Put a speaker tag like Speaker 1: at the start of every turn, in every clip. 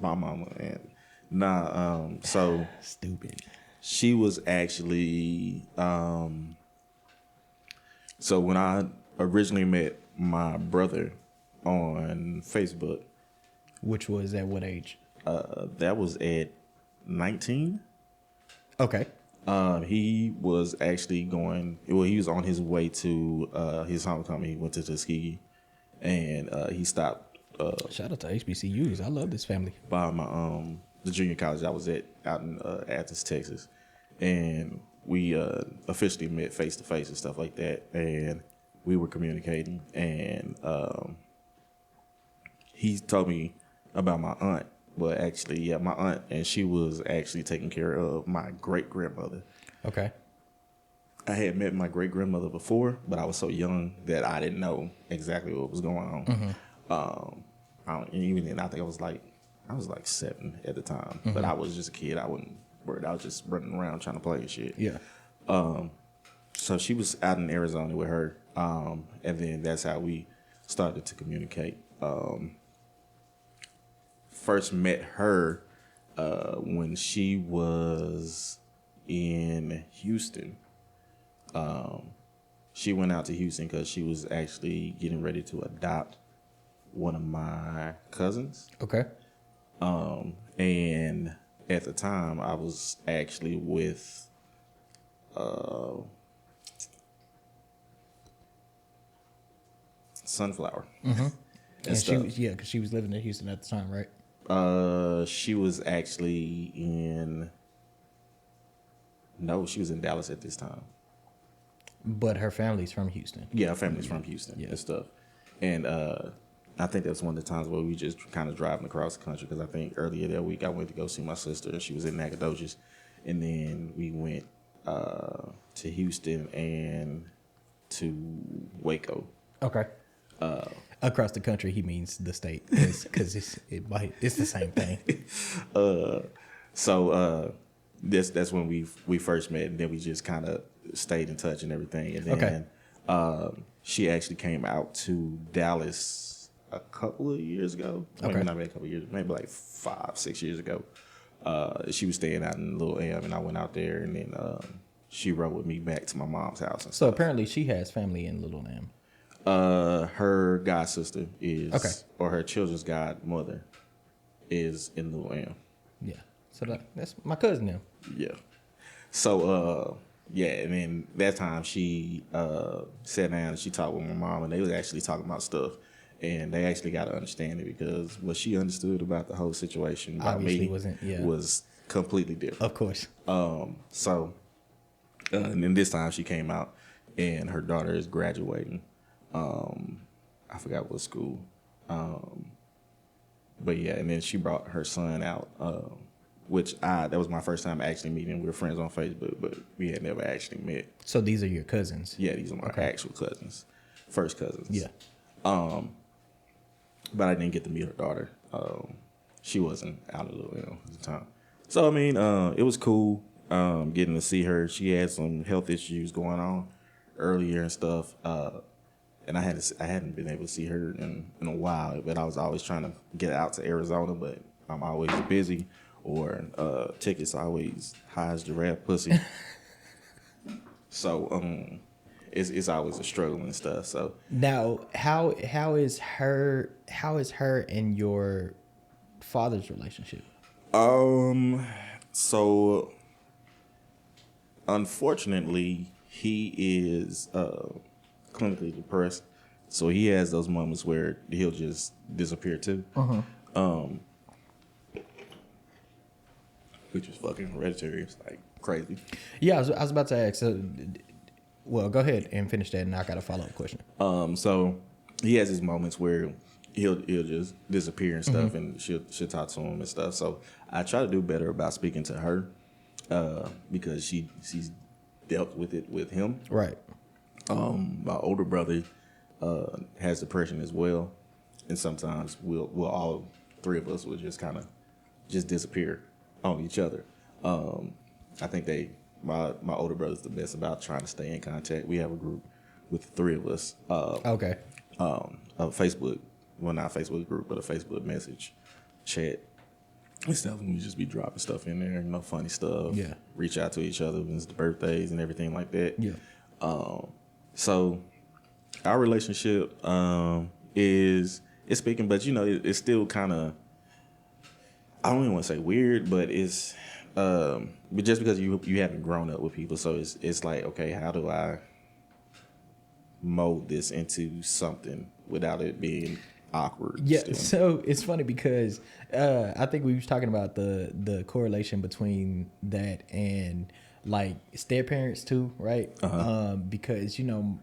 Speaker 1: My mama. And so
Speaker 2: stupid.
Speaker 1: She was actually so when I originally met my brother on Facebook.
Speaker 2: Which was at what age?
Speaker 1: That was at 19.
Speaker 2: Okay.
Speaker 1: He was actually he was on his way to his homecoming. He went to Tuskegee, and he stopped.
Speaker 2: Shout out to HBCUs. I love this family.
Speaker 1: By my the junior college I was at out in Athens, Texas, and we officially met face to face and stuff like that, and we were communicating, and he told me about my aunt. But actually, yeah, my aunt, and she was actually taking care of my great grandmother. Okay. I had met my great grandmother before, but I was so young that I didn't know exactly what was going on. Mm-hmm. Even then, I think I was like 7 at the time, but I was just a kid. I wasn't worried. I was just running around trying to play and shit. Yeah. So she was out in Arizona with her, and then that's how we started to communicate. First met her when she was in Houston. She went out to Houston because she was actually getting ready to adopt one of my cousins. Okay. And at the time, I was actually with Sunflower.
Speaker 2: Mm-hmm. And she was, because she was living in Houston at the time, right?
Speaker 1: She was actually she was in Dallas at this time.
Speaker 2: But her family's from Houston.
Speaker 1: Yeah, her family's from Houston and stuff. And I think that's one of the times where we just kind of driving across the country, because I think earlier that week I went to go see my sister, and she was in Nacogdoches. And then we went to Houston and to Waco. Okay.
Speaker 2: Across the country, he means the state, because it's the same thing.
Speaker 1: So that's when we first met, and then we just kind of stayed in touch and everything. And then she actually came out to Dallas a couple of years ago. Maybe not a couple of years, maybe like 5-6 years ago. She was staying out in Little M, and I went out there, and then she rode with me back to my mom's house. And
Speaker 2: so apparently she has family in Little M.
Speaker 1: Her god sister is, or her children's godmother is in Little M.
Speaker 2: Yeah. So that's my cousin now.
Speaker 1: Yeah. So, and then that time she sat down and she talked with my mom, and they was actually talking about stuff, and they actually got to understand it, because what she understood about the whole situation about me was completely different.
Speaker 2: Of course.
Speaker 1: So, and then this time she came out, and her daughter is graduating. I forgot what school. But yeah, and then she brought her son out, that was my first time actually meeting. We were friends on Facebook, but we had never actually met.
Speaker 2: So these are your cousins?
Speaker 1: Yeah, these are my actual cousins. First cousins. Yeah. But I didn't get to meet her daughter. She wasn't out of Little M at the time. So, I mean, it was cool getting to see her. She had some health issues going on earlier and stuff. And I hadn't been able to see her in a while, but I was always trying to get out to Arizona, but I'm always busy, or tickets always high as giraffe pussy. So it's always a struggle and stuff. So
Speaker 2: now, how is her and your father's relationship?
Speaker 1: So unfortunately, he is clinically depressed, so he has those moments where he'll just disappear too. Which is fucking hereditary. It's like crazy.
Speaker 2: Yeah, I was about to ask. Well, go ahead and finish that, and I got a follow-up question.
Speaker 1: So he has his moments where he'll just disappear and stuff, and she'll talk to him and stuff. So I try to do better about speaking to her, because she's dealt with it with him. Right. My older brother has depression as well, and sometimes we'll all three of us will just kind of just disappear on each other. I think my older brother's the best about trying to stay in contact. We have a group with the three of us. A Facebook, well, not a Facebook group, but a Facebook message chat it's definitely just be dropping stuff in there, funny stuff.
Speaker 2: Yeah.
Speaker 1: Reach out to each other when it's the birthdays and everything like that.
Speaker 2: Yeah.
Speaker 1: So our relationship is speaking, but it's still kind of, I don't even want to say weird, but it's but just because you haven't grown up with people, so it's like, okay, how do I mold this into something without it being awkward?
Speaker 2: Yeah,
Speaker 1: still?
Speaker 2: So it's funny because I think we was talking about the correlation between that and like step parents too, right? Because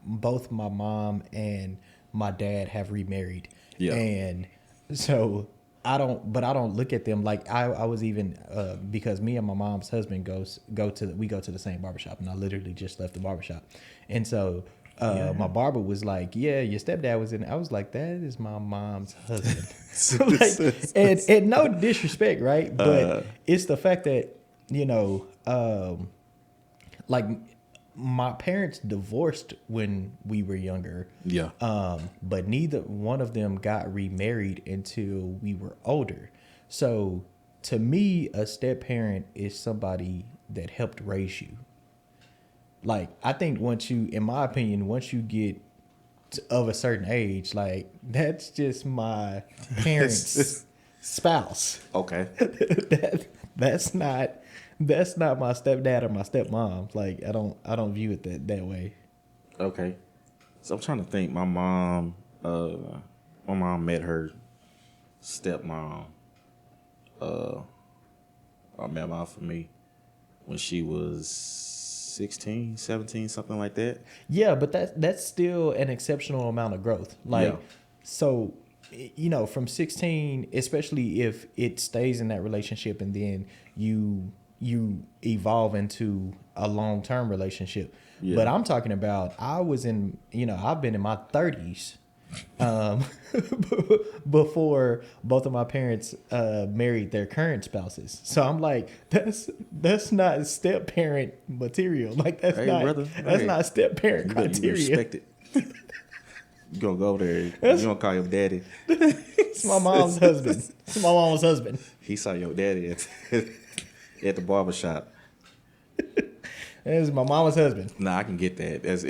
Speaker 2: both my mom and my dad have remarried, and so I don't look at them like I was even because me and my mom's husband go to the same barbershop, and I literally just left the barbershop, and so. My barber was like, "Yeah, your stepdad was in." I was like, "That is my mom's husband." So like, and no disrespect, right? But it's the fact that like my parents divorced when we were younger.
Speaker 1: Yeah.
Speaker 2: But neither one of them got remarried until we were older. So to me, a step parent is somebody that helped raise you. Like, I think in my opinion, once you get of a certain age, like, that's just my parents' spouse.
Speaker 1: Okay.
Speaker 2: That's not my stepdad or my stepmom. Like, I don't view it that way.
Speaker 1: Okay. So I'm trying to think. My mom met her stepmom, or met mom for me when she was 16, 17, something like that.
Speaker 2: Yeah, but that's still an exceptional amount of growth. Like, so, from 16, especially if it stays in that relationship and then you evolve into a long-term relationship. Yeah. But I'm talking about, I've been in my 30s before both of my parents married their current spouses. So I'm like, that's not step parent material. Like, that's not step parent criteria.
Speaker 1: You respect it. You gonna go over there. You gonna call him daddy.
Speaker 2: It's my mom's husband. It's my mom's husband.
Speaker 1: He saw your daddy at the barbershop.
Speaker 2: It's my mama's husband.
Speaker 1: Nah, I can get that. It's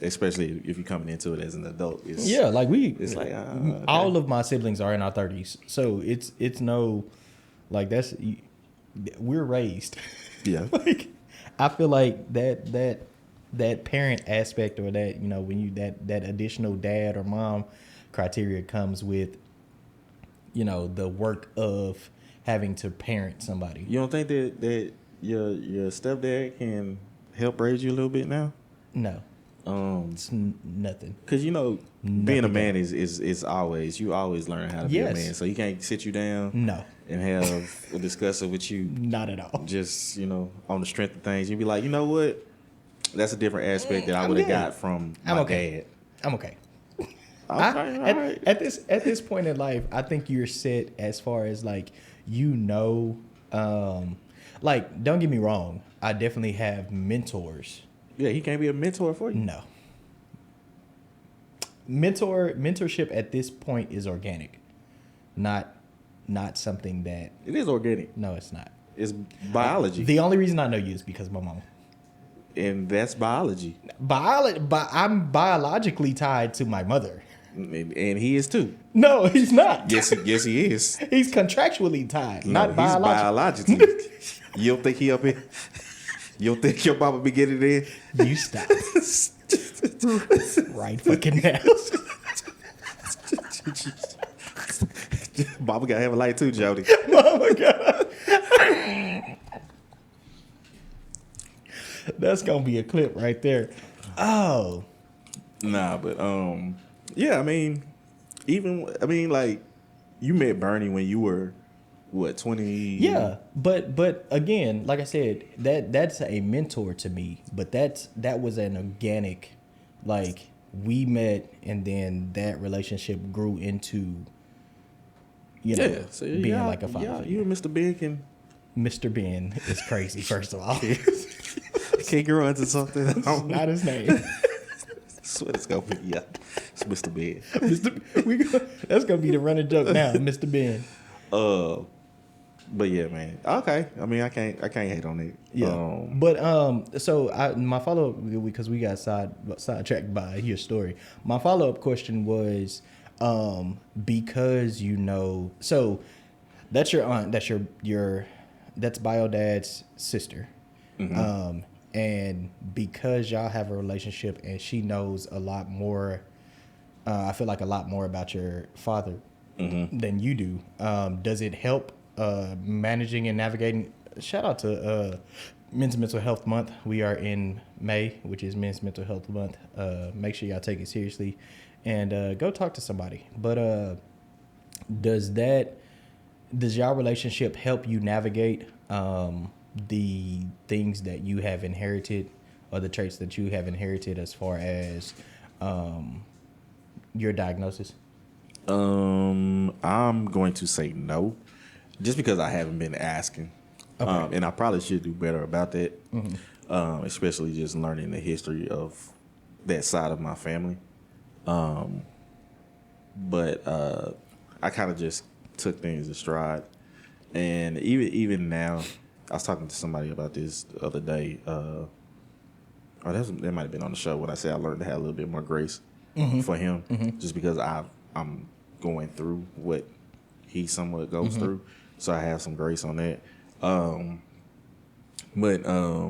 Speaker 1: especially if you're coming into it as an adult. It's like okay.
Speaker 2: All of my siblings are in our 30s, so it's no, like, we're raised.
Speaker 1: Yeah.
Speaker 2: Like, I feel like that parent aspect, or that when you that additional dad or mom criteria comes with the work of having to parent somebody.
Speaker 1: You don't think that your stepdad can help raise you a little bit now?
Speaker 2: No. It's nothing.
Speaker 1: Because being a man is always, you always learn how to be a man. So he can't sit you down.
Speaker 2: No.
Speaker 1: And have a discussion with you.
Speaker 2: Not at all.
Speaker 1: Just on the strength of things, you'd be like, you know what? That's a different aspect that I would have got from my dad.
Speaker 2: I'm okay.
Speaker 1: Okay,
Speaker 2: at this point in life, I think you're set as far as like like, don't get me wrong, I definitely have mentors.
Speaker 1: Yeah, he can't be a mentor for you.
Speaker 2: No. Mentorship at this point is organic, not something that.
Speaker 1: It is organic.
Speaker 2: No, it's not.
Speaker 1: It's biology.
Speaker 2: The only reason I know you is because of my mama.
Speaker 1: And that's biology.
Speaker 2: I'm biologically tied to my mother.
Speaker 1: And he is too.
Speaker 2: No, he's not.
Speaker 1: Yes, he is.
Speaker 2: He's contractually tied,
Speaker 1: no,
Speaker 2: not biologically.
Speaker 1: You don't think he up here? You don't think your mama be getting in?
Speaker 2: You stop. Right fucking now.
Speaker 1: Mama gotta have a light too, Jody.
Speaker 2: Mama God. That's gonna be a clip right there. Oh.
Speaker 1: Nah, but yeah, like, you met Bernie when you were what, 20?
Speaker 2: Yeah, but again, like I said, that's a mentor to me. But that was an organic, like, we met and then that relationship grew into, being like a father.
Speaker 1: Yeah, you and Mr. Ben can.
Speaker 2: Mr. Ben is crazy. First of all,
Speaker 1: can't grow into something.
Speaker 2: That's not his name.
Speaker 1: That's what it's gonna be. Yeah, it's Mr. Ben.
Speaker 2: That's gonna be the running joke now, Mr. Ben.
Speaker 1: But yeah, man. Okay. I mean, I can't hate on it.
Speaker 2: Yeah. But so my follow up, because we got sidetracked by your story. My follow up question was, because so that's your aunt, that's bio dad's sister. Mm-hmm. And because y'all have a relationship and she knows a lot more, I feel like a lot more about your father than you do. Does it help managing and navigating? Shout out to Men's Mental Health Month. We are in May, which is Men's Mental Health Month. Make sure y'all take it seriously and go talk to somebody. But does y'all relationship help you navigate the things that you have inherited or the traits that you have inherited as far as your diagnosis?
Speaker 1: I'm going to say no, just because I haven't been asking. Okay. And I probably should do better about that, especially just learning the history of that side of my family. But I kind of just took things in stride. And even now, I was talking to somebody about this the other day. That might have been on the show when I said I learned to have a little bit more grace for him, just because I'm going through what he somewhat goes through, so I have some grace on that. But I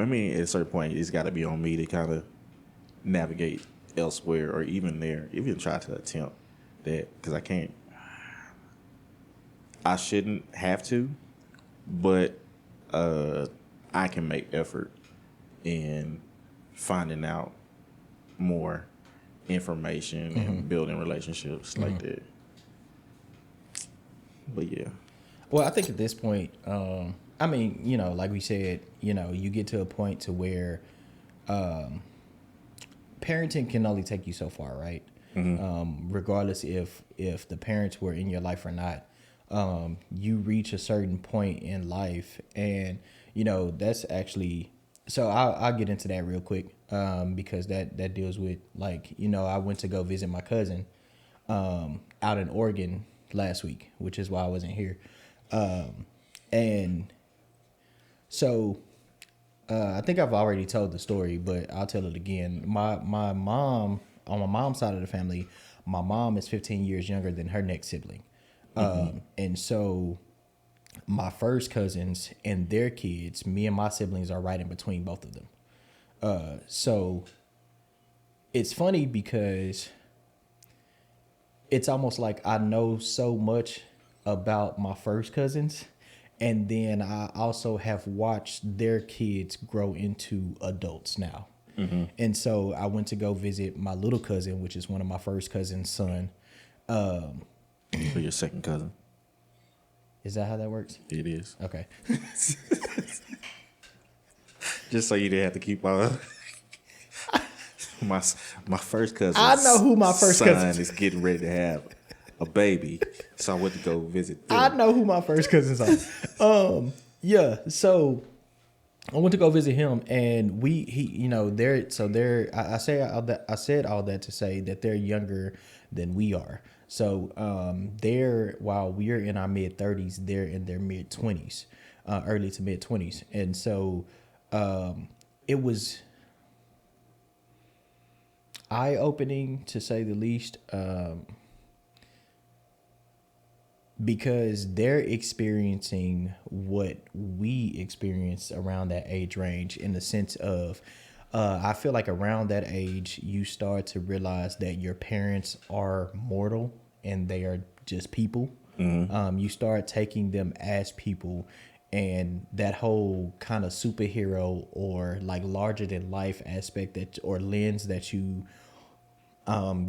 Speaker 1: mean, at a certain point, it's got to be on me to kind of navigate elsewhere, or even try to attempt that, because I can't. I shouldn't have to, but I can make effort in finding out more information and building relationships like that. But yeah.
Speaker 2: Well, I think at this point, I mean, like we said, you get to a point to where parenting can only take you so far, right? Regardless if the parents were in your life or not. You reach a certain point in life, and that's actually, so I'll get into that real quick, because that deals with, like, I went to go visit my cousin out in Oregon last week, which is why I wasn't here, and so I think I've already told the story, but I'll tell it again. My mom, on my mom's side of the family, my mom is 15 years younger than her next sibling. And so my first cousins and their kids, me and my siblings are right in between both of them. So it's funny because it's almost like I know so much about my first cousins, and then I also have watched their kids grow into adults now. And so I went to go visit my little cousin, which is one of my first cousin's son.
Speaker 1: For your second cousin.
Speaker 2: Is that how that works?
Speaker 1: It is.
Speaker 2: Okay.
Speaker 1: Just so you didn't have to keep on. My first cousin.
Speaker 2: I know who my first cousin
Speaker 1: is getting ready to have a baby, so I went to go visit them.
Speaker 2: I know who my first cousins are. Yeah. So I went to go visit him, and I said all that to say that they're younger than we are. So while we're in our mid 30s, they're in their mid 20s, early to mid 20s, and so it was eye opening, to say the least, because they're experiencing what we experienced around that age range, in the sense of, I feel like around that age, you start to realize that your parents are mortal and they are just people. You start taking them as people, and that whole kind of superhero or like larger than life aspect or lens that you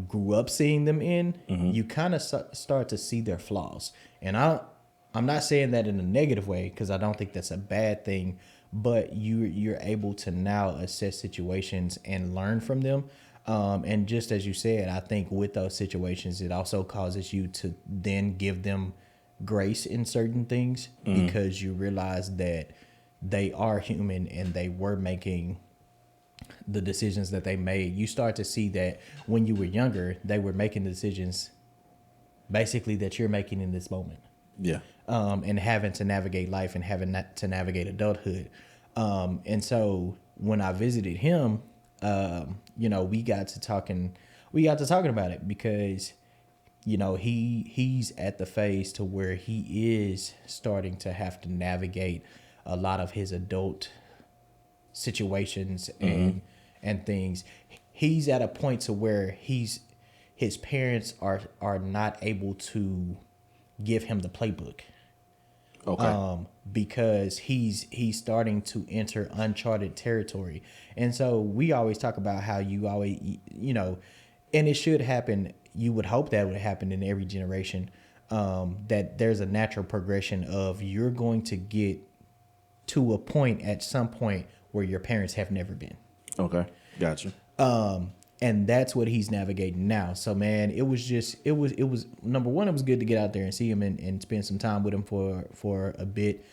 Speaker 2: grew up seeing them in, you kind of start to see their flaws. And I'm not saying that in a negative way, because I don't think that's a bad thing, but you're able to now assess situations and learn from them. And just as you said, I think with those situations, it also causes you to then give them grace in certain things, because you realize that they are human and they were making the decisions that they made. You start to see that when you were younger, they were making the decisions basically that you're making in this moment.
Speaker 1: Yeah.
Speaker 2: And having to navigate life and having to navigate adulthood. And so when I visited him, we got to talking about it because, he's at the phase to where he is starting to have to navigate a lot of his adult situations and things. He's at a point to where his parents are not able to give him the playbook.
Speaker 1: Okay.
Speaker 2: Because he's starting to enter uncharted territory. And so we always talk about how you always, and it should happen. You would hope that would happen in every generation, that there's a natural progression of you're going to get to a point at some point where your parents have never been.
Speaker 1: Okay. Gotcha.
Speaker 2: And that's what he's navigating now. So, man, it was number one, it was good to get out there and see him and spend some time with him for a bit,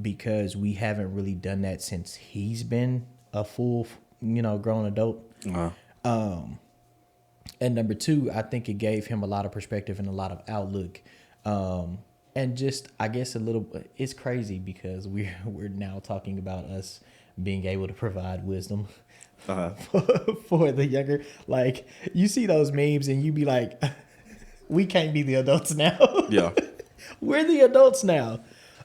Speaker 2: because we haven't really done that since he's been a full, grown adult.
Speaker 1: Uh-huh.
Speaker 2: And number two, I think it gave him a lot of perspective and a lot of outlook. And just, I guess it's crazy because we're now talking about us being able to provide wisdom.
Speaker 1: Uh-huh.
Speaker 2: for the younger, like, you see those memes and you be like, we can't be the adults now.
Speaker 1: Yeah.
Speaker 2: We're the adults now.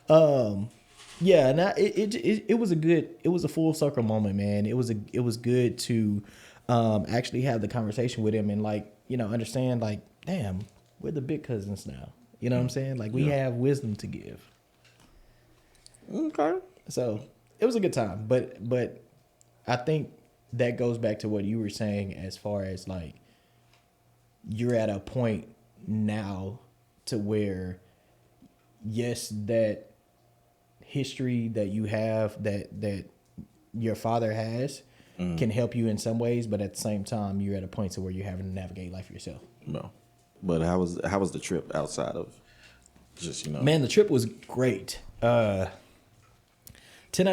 Speaker 2: Yeah, and it was a full circle moment, man. It was good to actually have the conversation with him and, like, understand, like, damn, we're the big cousins now. You know what I'm saying? Like, we have wisdom to give.
Speaker 1: Okay.
Speaker 2: So it was a good time, but I think that goes back to what you were saying as far as, like, you're at a point now to where, yes, that history that you have, that your father has, can help you in some ways, but at the same time, you're at a point to where you're having to navigate life yourself.
Speaker 1: No. But how was the trip outside of just,
Speaker 2: Man, the trip was great. 10 out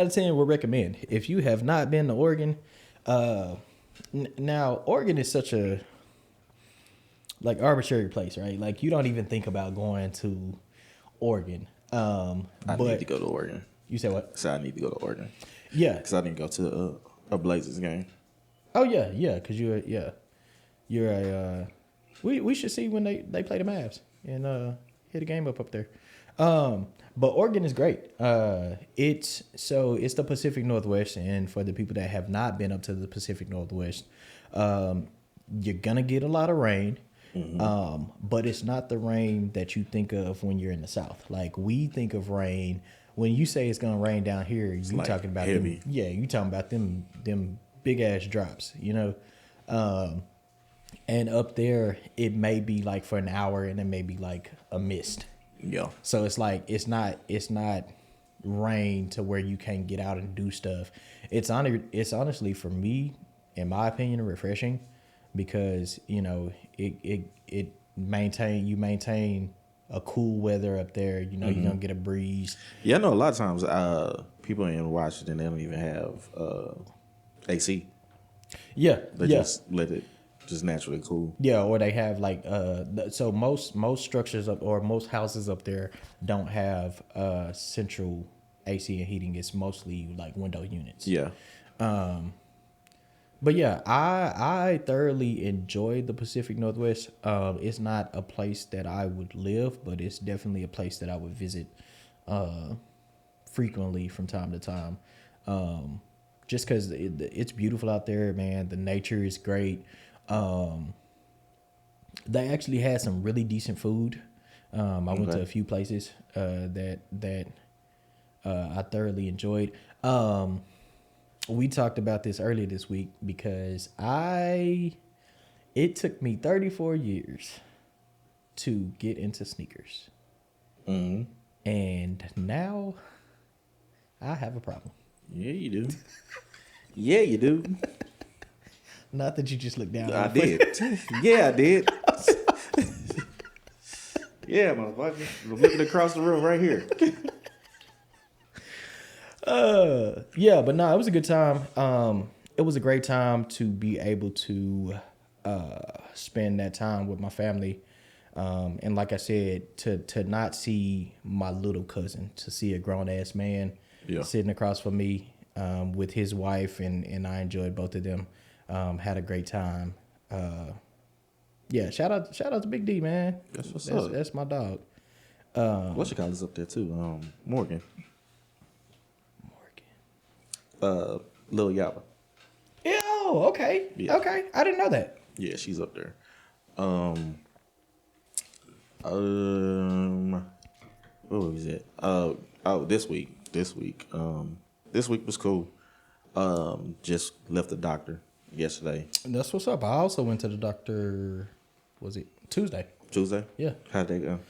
Speaker 2: of 10 would recommend. If you have not been to Oregon, now Oregon is such a, like, arbitrary place, right? Like, you don't even think about going to Oregon.
Speaker 1: I need to go to Oregon.
Speaker 2: You said what?
Speaker 1: So I need to go to Oregon.
Speaker 2: Yeah.
Speaker 1: Because I didn't go to a Blazers game.
Speaker 2: Oh, yeah. Because you're a, we should see when they play the Mavs and hit a game up there. But Oregon is great. It's the Pacific Northwest, and for the people that have not been up to the Pacific Northwest, you're gonna get a lot of rain. But it's not the rain that you think of when you're in the South. Like, we think of rain when you say it's gonna rain down here. You like talking about heavy. You talking about them big ass drops. And up there it may be like for an hour, and it may be like a mist.
Speaker 1: Yeah.
Speaker 2: So it's like it's not rain to where you can't get out and do stuff. It's honestly, for me, in my opinion, refreshing, because it maintain a cool weather up there. You don't get a breeze.
Speaker 1: Yeah, I know a lot of times people in Washington, they don't even have AC.
Speaker 2: Yeah.
Speaker 1: They just let it just naturally cool.
Speaker 2: Yeah, or they have like so most structures up, or most houses up there don't have central AC and heating. It's mostly like window units.
Speaker 1: Yeah.
Speaker 2: But yeah, I thoroughly enjoyed the Pacific Northwest. It's not a place that I would live, but it's definitely a place that I would visit frequently from time to time. Just because it's beautiful out there, man. The nature is great. They actually had some really decent food. I went to a few places that I thoroughly enjoyed. We talked about this earlier this week because it took me 34 years to get into sneakers. And now I have a problem.
Speaker 1: Yeah, you do. Yeah, you do.
Speaker 2: Not that you just looked down.
Speaker 1: I did. Yeah, I did. Yeah, motherfucker. I'm looking across the room right here.
Speaker 2: Yeah, but no, it was a good time. It was a great time to be able to spend that time with my family. And like I said, to not see my little cousin, to see a grown ass man sitting across from me with his wife, and I enjoyed both of them. Had a great time. Yeah, shout out to Big D, man. That's my dog.
Speaker 1: What you call is up there too? Morgan. Lil Yaba.
Speaker 2: Yeah, oh, okay. Yeah. Okay. I didn't know that.
Speaker 1: Yeah, she's up there. What was it? This week. This week was cool. Just left the doctor yesterday.
Speaker 2: That's what's up. I also went to the doctor, was it Tuesday?
Speaker 1: Yeah. How'd that go?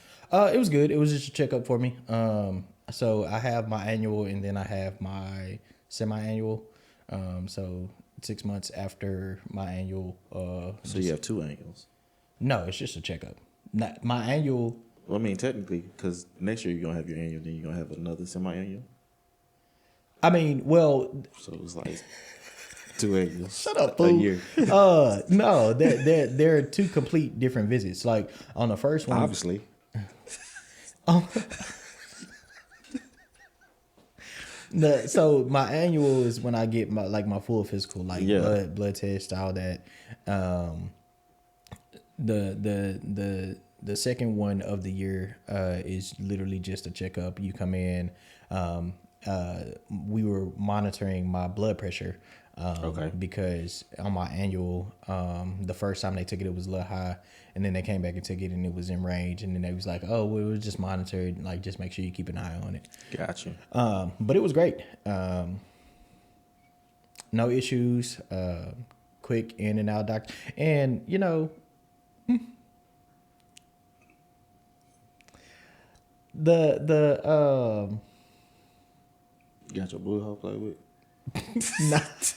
Speaker 2: It was good. It was just a checkup for me. So I have my annual and then I have my semi-annual. So 6 months after my annual.
Speaker 1: So you have 2 annuals?
Speaker 2: No, it's just a checkup. Not my annual.
Speaker 1: Well, I mean, technically, because next year you're going to have your annual, then you're going to have another semi-annual.
Speaker 2: I mean, well.
Speaker 1: So it's like 2 annuals.
Speaker 2: Shut up, fool.
Speaker 1: A year.
Speaker 2: No, there are 2 complete different visits. Like on the first one.
Speaker 1: Obviously.
Speaker 2: So my annual is when I get my full physical, like blood test, all that. The second one of the year is literally just a checkup. You come in. We were monitoring my blood pressure. Because on my annual, the first time they took it, it was a little high, and then they came back and took it, and it was in range, and then they was like, "Oh, well, it was just monitored. Like, just make sure you keep an eye on it."
Speaker 1: Gotcha.
Speaker 2: But it was great. No issues. Quick in and out doctor, and you got
Speaker 1: your blue hole play with.
Speaker 2: Not.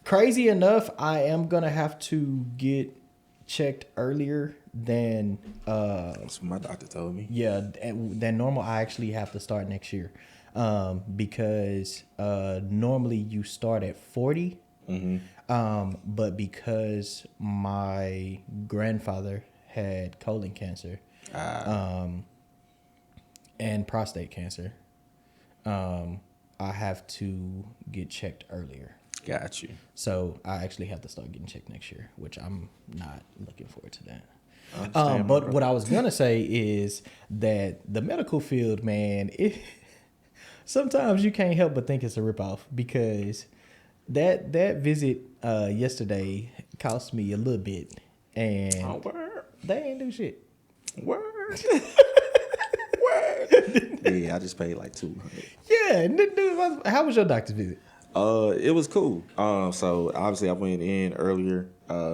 Speaker 2: Crazy enough, I am gonna have to get checked earlier than
Speaker 1: that's what my doctor told me.
Speaker 2: Yeah, than normal. I actually have to start next year, because normally you start at 40.
Speaker 1: Mm-hmm.
Speaker 2: But because my grandfather had colon cancer, and prostate cancer, I have to get checked earlier.
Speaker 1: Got you.
Speaker 2: So I actually have to start getting checked next year, which I'm not looking forward to that. But what I was gonna say is that the medical field, man, sometimes you can't help but think it's a ripoff, because that visit yesterday cost me a little bit, and they ain't do shit.
Speaker 1: Word. Yeah, I just paid like $200.
Speaker 2: Yeah, how was your doctor's visit?
Speaker 1: It was cool. So obviously I went in earlier,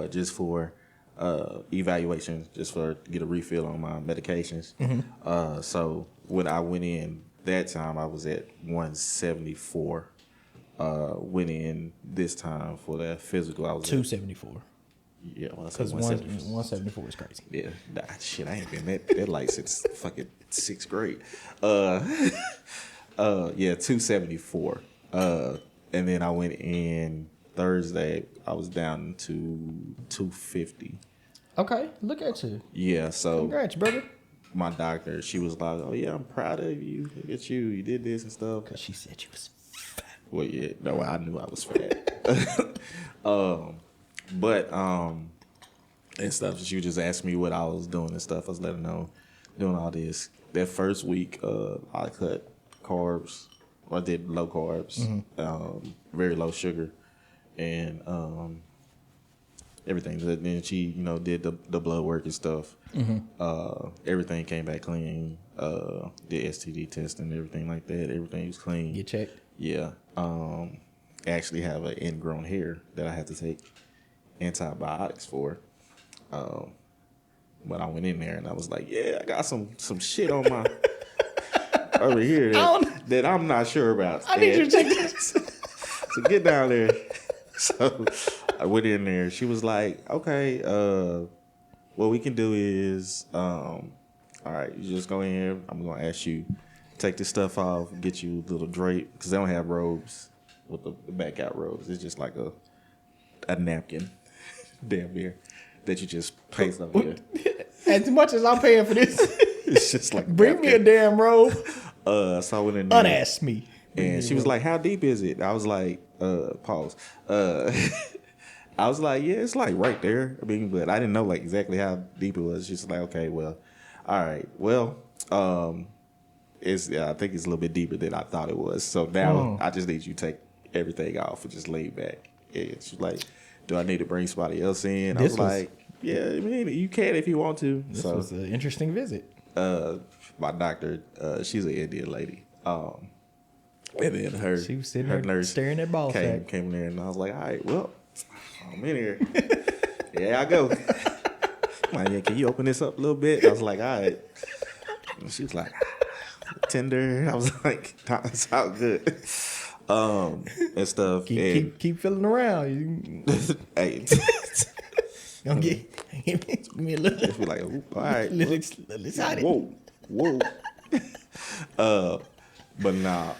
Speaker 1: just for evaluation, just for get a refill on my medications. Mm-hmm. So when I went in that time, I was at 174. Went in this time for that physical, I was
Speaker 2: 274.
Speaker 1: Yeah,
Speaker 2: because 174 is crazy.
Speaker 1: Yeah, shit, I ain't been that light since fucking 6th grade. Yeah, 274. And then I went in Thursday. I was down to 250.
Speaker 2: Okay, look at you.
Speaker 1: Yeah, so
Speaker 2: congrats, brother.
Speaker 1: My doctor, she was like, "Oh yeah, I'm proud of you. Look at you. You did this and stuff."
Speaker 2: Because she said you was fat.
Speaker 1: Well, yeah, no, I knew I was fat. But and stuff. She would just ask me what I was doing and stuff. I was letting her know, doing all this. That first week, I cut carbs. I did low carbs, very low sugar, and everything. Then she, did the blood work and stuff. Everything came back clean. Did STD test and everything like that. Everything was clean.
Speaker 2: You checked?
Speaker 1: Yeah. I actually have an ingrown hair that I have to take antibiotics for. But I went in there and I was like, yeah, I got some shit on my over here that I'm not sure about.
Speaker 2: I need you to check this.
Speaker 1: So get down there. So I went in there. She was like, okay, what we can do is, all right, you just go in here. I'm going to ask you, take this stuff off, get you a little drape, because they don't have robes with the back out robes. It's just like a napkin, damn near. that you just paste over here.
Speaker 2: As much as I'm paying for this,
Speaker 1: it's just like
Speaker 2: bring me a damn robe.
Speaker 1: So I went in there.
Speaker 2: Unask me.
Speaker 1: And she was like, "How deep is it?" I was like, pause. I was like, "Yeah, it's like right there." I mean, but I didn't know like exactly how deep it was. She's like, "Okay, well, all right, well, I think it's a little bit deeper than I thought it was. So now I just need you to take everything off and just lay back." And she's like, "Do I need to bring somebody else in?" I was like, "Yeah, I mean, you can if you want to."
Speaker 2: This was an interesting visit.
Speaker 1: My doctor, she's an Indian lady. And then
Speaker 2: she was sitting there nurse staring at ball
Speaker 1: came in there, and I was like, "All right, well, I'm in here. Yeah, I go." Like, "Yeah, can you open this up a little bit?" I was like, "All right." And she was like, "Tender." I was like, "It's all good." And stuff.
Speaker 2: Keep feeling around.
Speaker 1: Hey.
Speaker 2: Don't give me a little.
Speaker 1: Just be like, all right.
Speaker 2: Little excited.
Speaker 1: Whoa. But nah,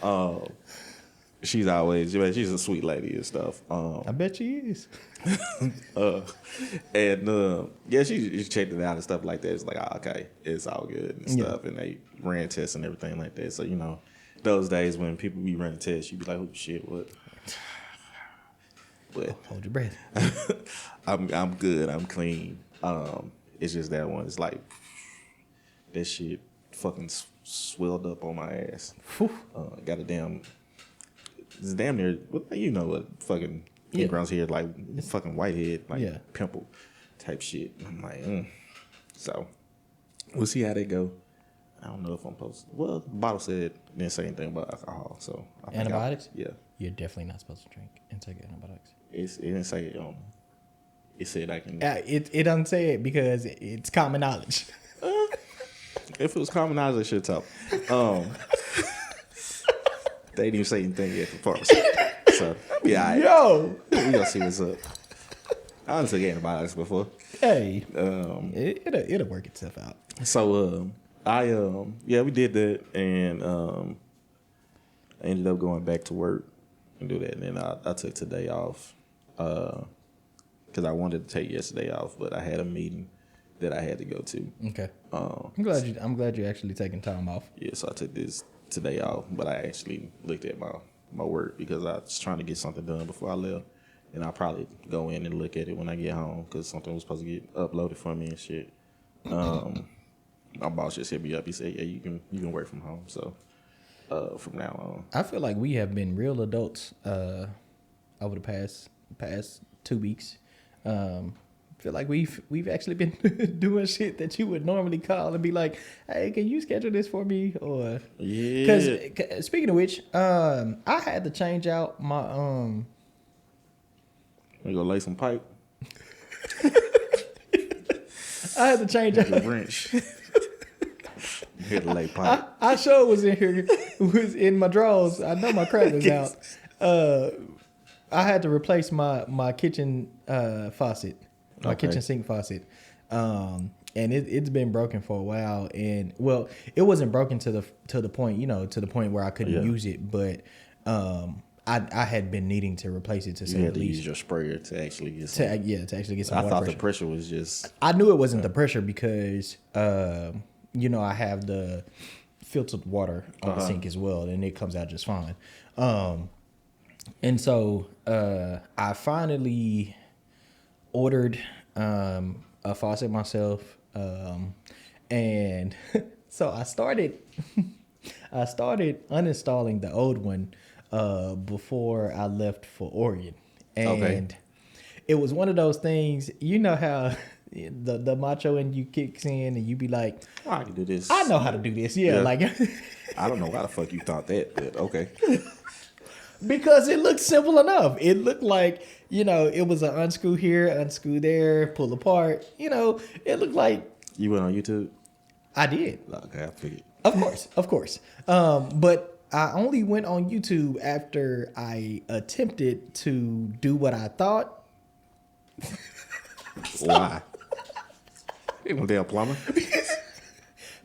Speaker 1: she's a sweet lady and stuff.
Speaker 2: I bet she is.
Speaker 1: Yeah, she checked it out and stuff like that. It's like, okay, it's all good and stuff. And they ran tests and everything like that. So, those days when people be running tests, you be like, oh shit, what? But
Speaker 2: hold your breath.
Speaker 1: I'm good. I'm clean. It's just that one. It's like that shit fucking swelled up on my ass. Got a it's damn near, what fucking backgrounds here, like fucking whitehead, like pimple type shit. I'm like, So we'll see how they go. I don't know if I'm supposed to. Well, the bottle said it didn't say anything about alcohol, so I think
Speaker 2: antibiotics.
Speaker 1: Yeah,
Speaker 2: you're definitely not supposed to drink and take antibiotics.
Speaker 1: It didn't say it on. It said I can.
Speaker 2: It doesn't say it because it's common knowledge.
Speaker 1: If it was common knowledge, I should tell. They didn't even say anything yet for pharmacy. So yeah,
Speaker 2: yo,
Speaker 1: we gonna see what's up. I done took antibiotics before.
Speaker 2: Hey, it'll work itself out.
Speaker 1: So we did that, and I ended up going back to work and do that, and then I took today off because I wanted to take yesterday off, but I had a meeting that I had to go to.
Speaker 2: Okay. I'm glad you're actually taking time off.
Speaker 1: Yeah, so I took this today off, but I actually looked at my work because I was trying to get something done before I left, and I'll probably go in and look at it when I get home because something was supposed to get uploaded for me and shit. My boss just hit me up. He said, "Yeah, you can work from home." So from now on,
Speaker 2: I feel like we have been real adults over the past 2 weeks. I feel like we've actually been doing shit that you would normally call and be like, "Hey, can you schedule this for me?" Or because speaking of which, I had to change out my
Speaker 1: We go lay some pipe.
Speaker 2: I had to change out
Speaker 1: the wrench. Here to lay pipe.
Speaker 2: I sure was in here, was in my drawers. I know my crack was out. I had to replace my kitchen faucet, my kitchen sink faucet, and it's been broken for a while. And well, it wasn't broken to the point where I couldn't use it, but I had been needing to replace it to say
Speaker 1: at least. You had to use your sprayer to actually get some.
Speaker 2: To actually get some.
Speaker 1: I thought the pressure was just.
Speaker 2: I knew it wasn't the pressure because I have the filtered water on the sink as well, and it comes out just fine. And so I finally ordered a faucet myself, and so I started uninstalling the old one before I left for Oregon, and it was one of those things. You know how the macho in you kicks in, and you be like,
Speaker 1: "Oh, I can do this.
Speaker 2: I know how to do this." Yeah. Like
Speaker 1: I don't know why the fuck you thought that, but okay.
Speaker 2: Because it looked simple enough. It looked like, it was an unscrew here, unscrew there, pull apart. It looked like.
Speaker 1: You went on YouTube?
Speaker 2: I did.
Speaker 1: Okay, I figured.
Speaker 2: Of course. But I only went on YouTube after I attempted to do what I thought.
Speaker 1: Why? You damn plumber?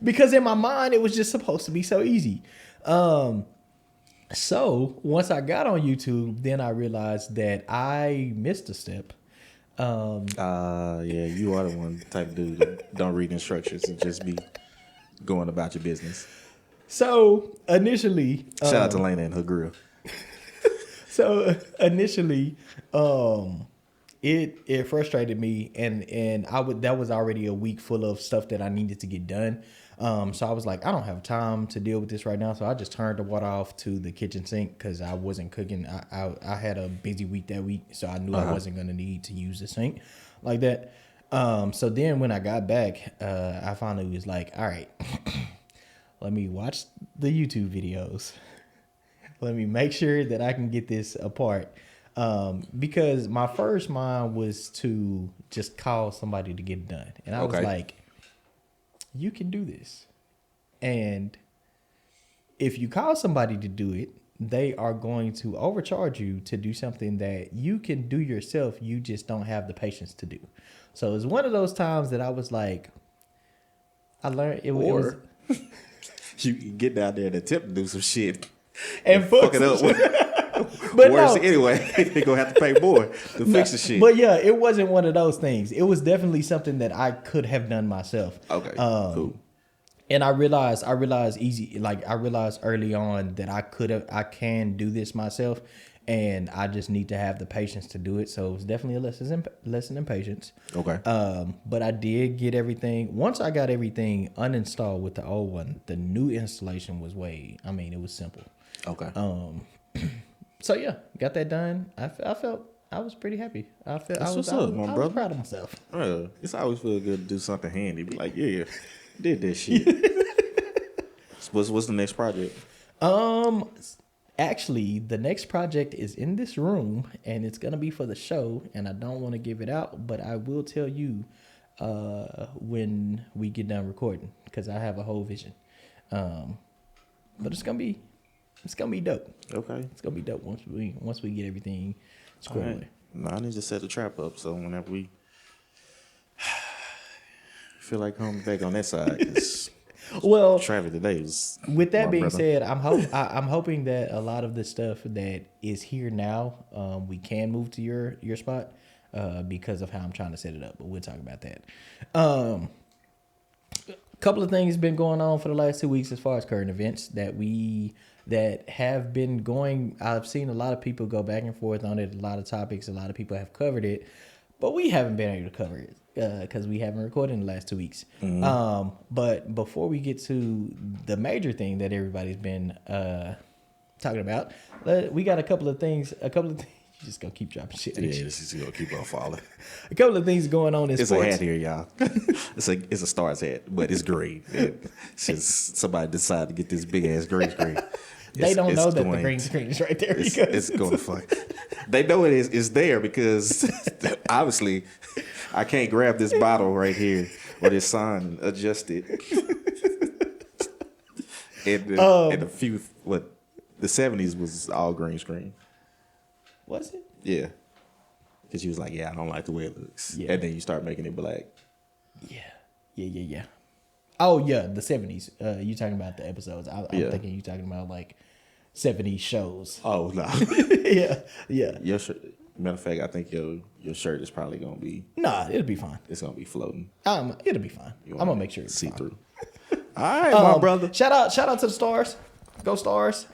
Speaker 2: Because in my mind, it was just supposed to be so easy. So once I got on YouTube, then I realized that I missed a step.
Speaker 1: Yeah, you are the one type of dude that don't read instructions and just be going about your business.
Speaker 2: So initially,
Speaker 1: shout out to Lena and her grill.
Speaker 2: So initially, it frustrated me, and that was already a week full of stuff that I needed to get done. So I was like, I don't have time to deal with this right now. So I just turned the water off to the kitchen sink because I wasn't cooking. I had a busy week that week, so I knew I wasn't gonna need to use the sink like that. So then when I got back, I finally was like, all right, let me watch the YouTube videos. Let me make sure that I can get this apart. Because my first mind was to just call somebody to get it done. And I was like, you can do this. And if you call somebody to do it, they are going to overcharge you to do something that you can do yourself. You just don't have the patience to do. So it's one of those times that I was like, I learned it was.
Speaker 1: You can get down there and attempt to do some shit
Speaker 2: and
Speaker 1: fuck it up. But worse, anyway, they're going to have to pay more to fix the shit.
Speaker 2: But yeah, it wasn't one of those things. It was definitely something that I could have done myself.
Speaker 1: Okay, cool.
Speaker 2: And I realized early on that I can do this myself, and I just need to have the patience to do it. So it was definitely a lesson in patience.
Speaker 1: Okay.
Speaker 2: But I did get everything. Once I got everything uninstalled with the old one, the new installation was it was simple.
Speaker 1: Okay.
Speaker 2: So yeah, got that done. I felt I was pretty happy. I was proud of myself.
Speaker 1: It's always feel good to do something handy. Be like, yeah, did that shit. What's the next project?
Speaker 2: Actually, the next project is in this room, and it's gonna be for the show. And I don't want to give it out, but I will tell you when we get done recording, because I have a whole vision. But it's gonna be dope.
Speaker 1: Okay,
Speaker 2: it's gonna be dope once we get everything squared away.
Speaker 1: No, I need to set the trap up so whenever we feel like coming back on that side.
Speaker 2: Well,
Speaker 1: traffic today was.
Speaker 2: With that being said, I'm hoping that a lot of the stuff that is here now, we can move to your spot because of how I'm trying to set it up. But we'll talk about that. A couple of things been going on for the last 2 weeks as far as current events that have been going. I've seen a lot of people go back and forth on it. A lot of topics. A lot of people have covered it, but we haven't been able to cover it because we haven't recorded in the last 2 weeks. Mm-hmm. But before we get to the major thing that everybody's been talking about, we got a couple of things. You just gonna keep dropping shit.
Speaker 1: Yeah, this is gonna keep on falling.
Speaker 2: A couple of things going on in sports.
Speaker 1: It's a hat here, y'all. it's a Stars hat, but it's green. Since somebody decided to get this big ass green screen.
Speaker 2: They don't know that the green screen is right there.
Speaker 1: It's going to fuck. They know it is there because obviously I can't grab this bottle right here or this sign and adjust it. And the 70s was all green screen.
Speaker 2: Was it?
Speaker 1: Yeah. Because she was like, yeah, I don't like the way it looks. Yeah. And then you start making it black.
Speaker 2: Yeah. Oh, yeah, the 70s. You talking about the episodes. I'm thinking you talking about, 70s shows.
Speaker 1: Oh, no.
Speaker 2: Yeah.
Speaker 1: Your shirt, matter of fact, I think your shirt is probably going to be...
Speaker 2: Nah, it'll be fine.
Speaker 1: It's going to be floating.
Speaker 2: It'll be fine. I'm going to make sure it's
Speaker 1: see-through. All right, my brother.
Speaker 2: Shout out to the Stars. Go Stars.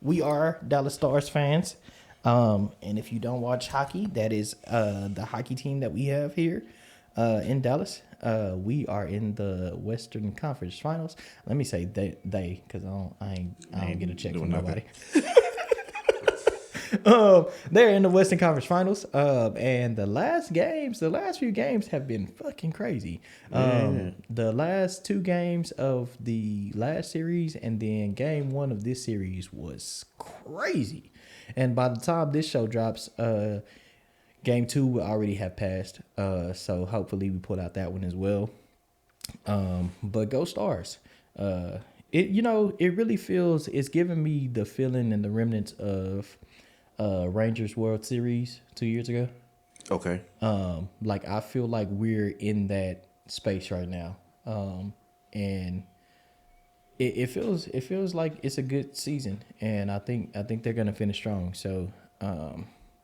Speaker 2: We are Dallas Stars fans. And if you don't watch hockey, that is the hockey team that we have here in Dallas. We are in the Western Conference Finals. Let me say they because I don't get a check from nobody. They're in the Western Conference Finals. And the last few games have been fucking crazy. The last 2 games of the last series and then game 1 of this series was crazy. And by the time this show drops, game 2 will already have passed. So hopefully we pull out that one as well. But go Stars. It really feels, it's giving me the feeling and the remnants of Rangers World Series 2 years ago.
Speaker 1: Okay.
Speaker 2: I feel like we're in that space right now. And it feels like it's a good season, and I think they're gonna finish strong. So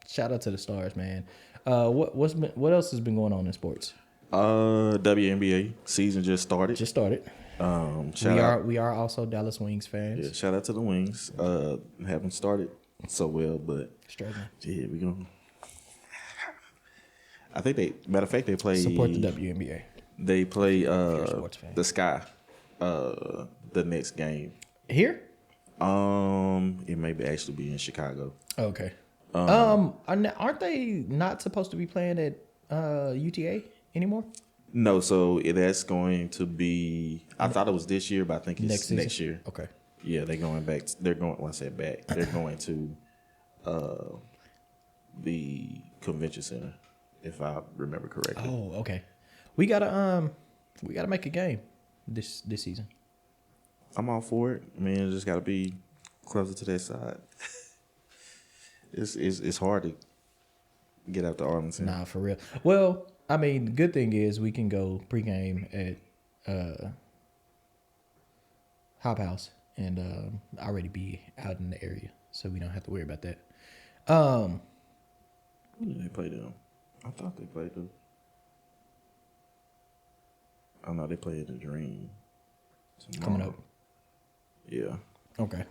Speaker 2: shout out to the Stars, man. What else has been going on in sports?
Speaker 1: WNBA season just started.
Speaker 2: We are also Dallas Wings fans.
Speaker 1: Yeah, shout out to the Wings. Haven't started so well, but
Speaker 2: struggling.
Speaker 1: Yeah, we gonna. I think they play.
Speaker 2: Support the WNBA.
Speaker 1: They play the Sky, the next game.
Speaker 2: Here?
Speaker 1: It may actually be in Chicago.
Speaker 2: Okay. Aren't they not supposed to be playing at UTA anymore?
Speaker 1: No, so that's going to be. I thought it was this year, but I think it's next year.
Speaker 2: Okay.
Speaker 1: Yeah, they're going back. They're going. When I said back, they're going to the convention center, if I remember correctly.
Speaker 2: Oh, okay. We gotta make a game this season.
Speaker 1: I'm all for it. I mean, it just gotta be closer to that side. It's hard to get out to Arlington.
Speaker 2: Nah, for real. Well, I mean, the good thing is we can go pregame at Hop House and already be out in the area, so we don't have to worry about that.
Speaker 1: Who did they play them? I thought they played them. Oh no, they played the Dream
Speaker 2: coming up.
Speaker 1: Yeah.
Speaker 2: Okay.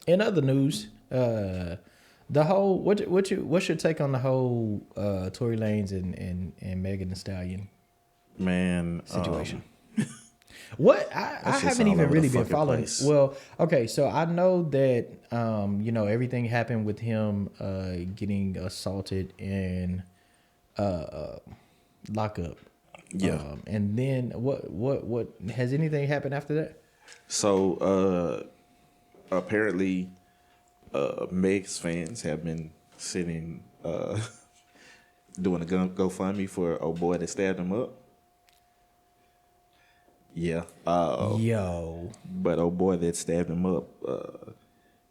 Speaker 2: In other news, the whole what's your take on the whole Tory Lanez and Megan Thee Stallion
Speaker 1: situation?
Speaker 2: What I haven't even really been following. Well, okay, so I know that everything happened with him getting assaulted in lockup.
Speaker 1: Yeah.
Speaker 2: And then what has anything happened after that?
Speaker 1: So apparently Meg's fans have been sitting doing a GoFundMe for old boy that stabbed him up. Yeah. But old boy that stabbed him up,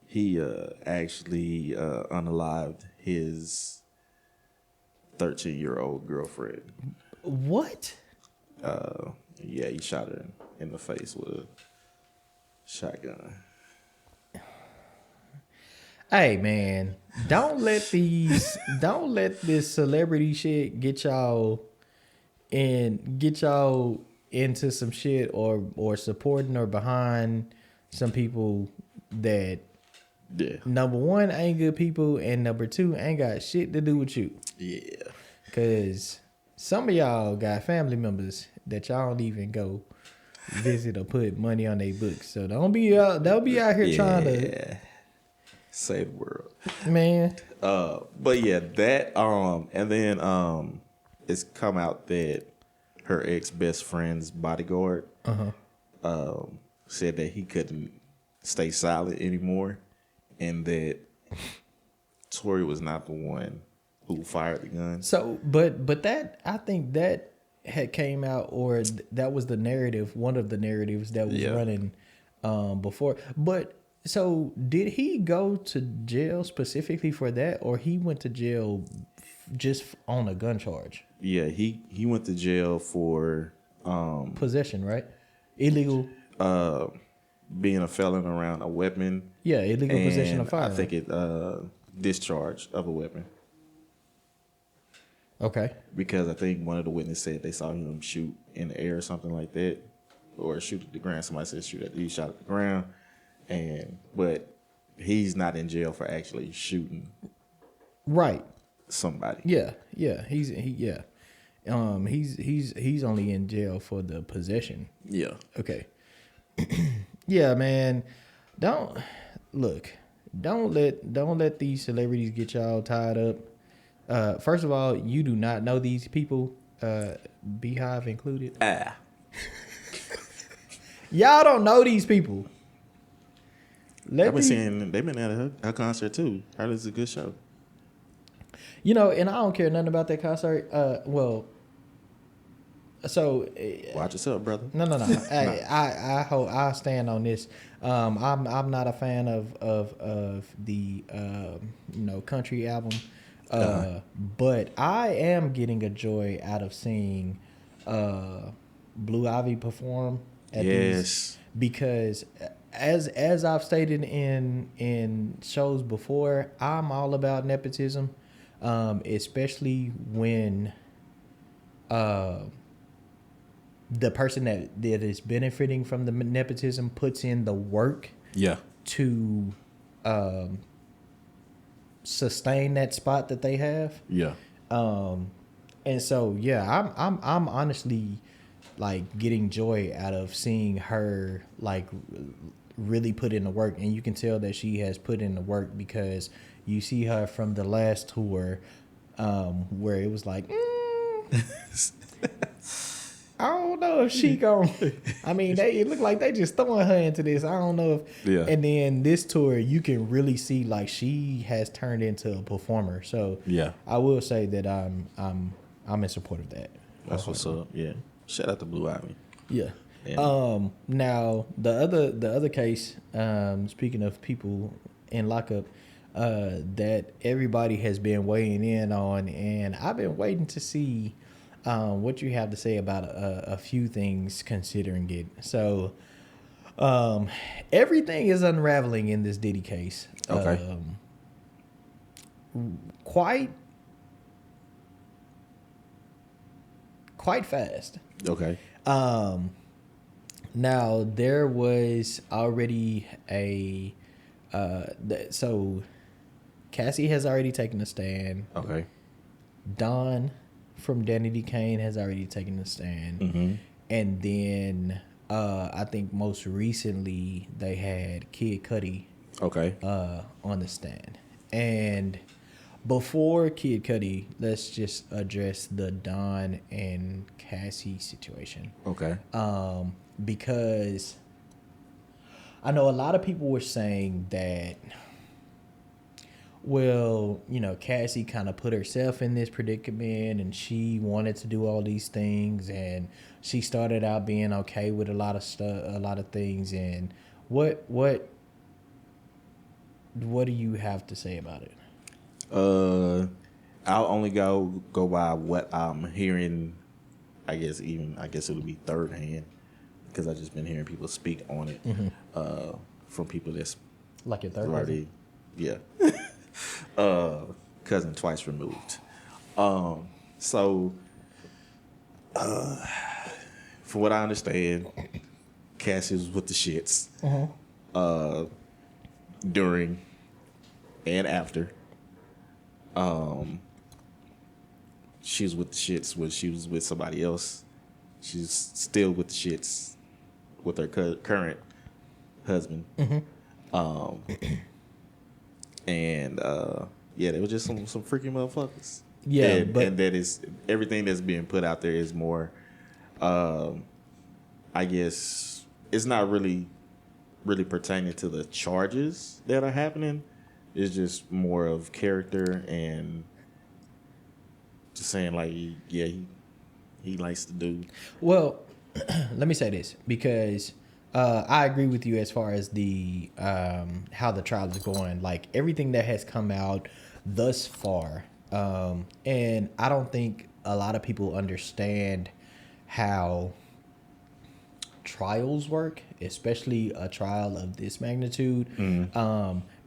Speaker 1: he actually unalived his 13-year-old girlfriend.
Speaker 2: What?
Speaker 1: Yeah, he shot her in the face with a shotgun.
Speaker 2: Hey man, don't let this celebrity shit get y'all into some shit or supporting or behind some people that number one ain't good people and number two ain't got shit to do with you.
Speaker 1: Yeah.
Speaker 2: Cause some of y'all got family members that y'all don't even go visit or put money on their books. So don't be out here trying to
Speaker 1: save the world.
Speaker 2: Man.
Speaker 1: But yeah, that and then it's come out that her ex-best friend's bodyguard said that he couldn't stay silent anymore and that Tory was not the one who fired the gun.
Speaker 2: So, but that, I think that had came out, or that was the narrative, one of the narratives that was running before. But so did he go to jail specifically for that, or he went to jail just on a gun charge?
Speaker 1: Yeah, he went to jail for
Speaker 2: possession, right? Illegal.
Speaker 1: Being a felon around a weapon.
Speaker 2: Yeah, illegal possession of fire.
Speaker 1: I think it discharge of a weapon.
Speaker 2: Okay.
Speaker 1: Because I think one of the witnesses said they saw him shoot in the air or something like that, or shoot at the ground. Somebody said he shot at the ground, but he's not in jail for actually shooting.
Speaker 2: Right.
Speaker 1: Somebody.
Speaker 2: Yeah. He's only in jail for the possession.
Speaker 1: Yeah.
Speaker 2: Okay. Yeah, man. Don't let these celebrities get y'all tied up. First of all, you do not know these people, Beehive included. Y'all don't know these people.
Speaker 1: I've been seeing they've been at her concert too. Heard it's a good show.
Speaker 2: And I don't care nothing about that concert. So
Speaker 1: watch yourself, brother.
Speaker 2: No. I stand on this. I'm not a fan of the country album. But I am getting a joy out of seeing Blue Ivy perform at these, because as I've stated in shows before, I'm all about nepotism, especially when the person that is benefiting from the nepotism puts in the work.
Speaker 1: Yeah.
Speaker 2: To sustain that spot that they have.
Speaker 1: Yeah.
Speaker 2: And so yeah, I'm honestly like getting joy out of seeing her like really put in the work, and you can tell that she has put in the work because you see her from the last tour, where it was like, I don't know if she gon' I mean, it looked like they just throwing her into this. I don't know if.
Speaker 1: Yeah.
Speaker 2: And then this tour, you can really see like she has turned into a performer. So
Speaker 1: yeah,
Speaker 2: I will say that I'm in support of that.
Speaker 1: That's what's up. Yeah. Shout out to Blue Ivy.
Speaker 2: Yeah.
Speaker 1: And
Speaker 2: now the other case, speaking of people in lockup, that everybody has been weighing in on, and I've been waiting to see what you have to say about a few things considering it. So everything is unraveling in this Diddy case.
Speaker 1: Okay.
Speaker 2: Quite fast.
Speaker 1: Okay.
Speaker 2: Now there was already a so Cassie has already taken a stand.
Speaker 1: Okay.
Speaker 2: Don from Danity Kane has already taken a stand.
Speaker 1: Mm-hmm.
Speaker 2: And then I think most recently they had Kid Cudi
Speaker 1: Okay.
Speaker 2: on the stand. And before Kid Cudi, let's just address the Don and Cassie situation.
Speaker 1: Okay.
Speaker 2: Because I know a lot of people were saying that, well, you know, Cassie kind of put herself in this predicament and she wanted to do all these things, and she started out being okay with a lot of stuff, a lot of things. And what do you have to say about it?
Speaker 1: I'll only go by what I'm hearing. I guess it'll be third hand, because I've just been hearing people speak on it, from people that's
Speaker 2: Like your third
Speaker 1: already, yeah, cousin twice removed. So, from what I understand, Cassie was with the shits during and after. She was with the shits when she was with somebody else. She's still with the shits with her current husband. And yeah, they were just some freaking motherfuckers.
Speaker 2: Yeah,
Speaker 1: and that is everything that's being put out there is more. I guess it's not really pertaining to the charges that are happening. It's just more of character and just saying like, yeah, he likes to do.
Speaker 2: Well, let me say this, because I agree with you as far as the how the trial is going. Like everything that has come out thus far, and I don't think a lot of people understand how trials work, especially a trial of this magnitude.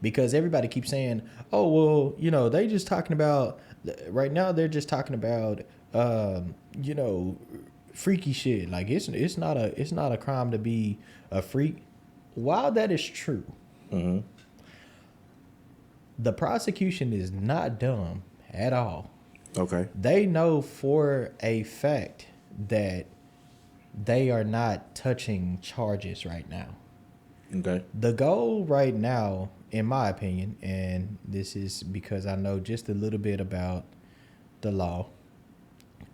Speaker 2: Because everybody keeps saying, oh, well, you know, they just talking about right now. They're just talking about, you know, freaky shit. Like it's not a crime to be a freak. While that is true, the prosecution is not dumb at all.
Speaker 1: Okay.
Speaker 2: They know for a fact that they are not touching charges right now.
Speaker 1: Okay.
Speaker 2: The goal right now, in my opinion, and this is because I know just a little bit about the law.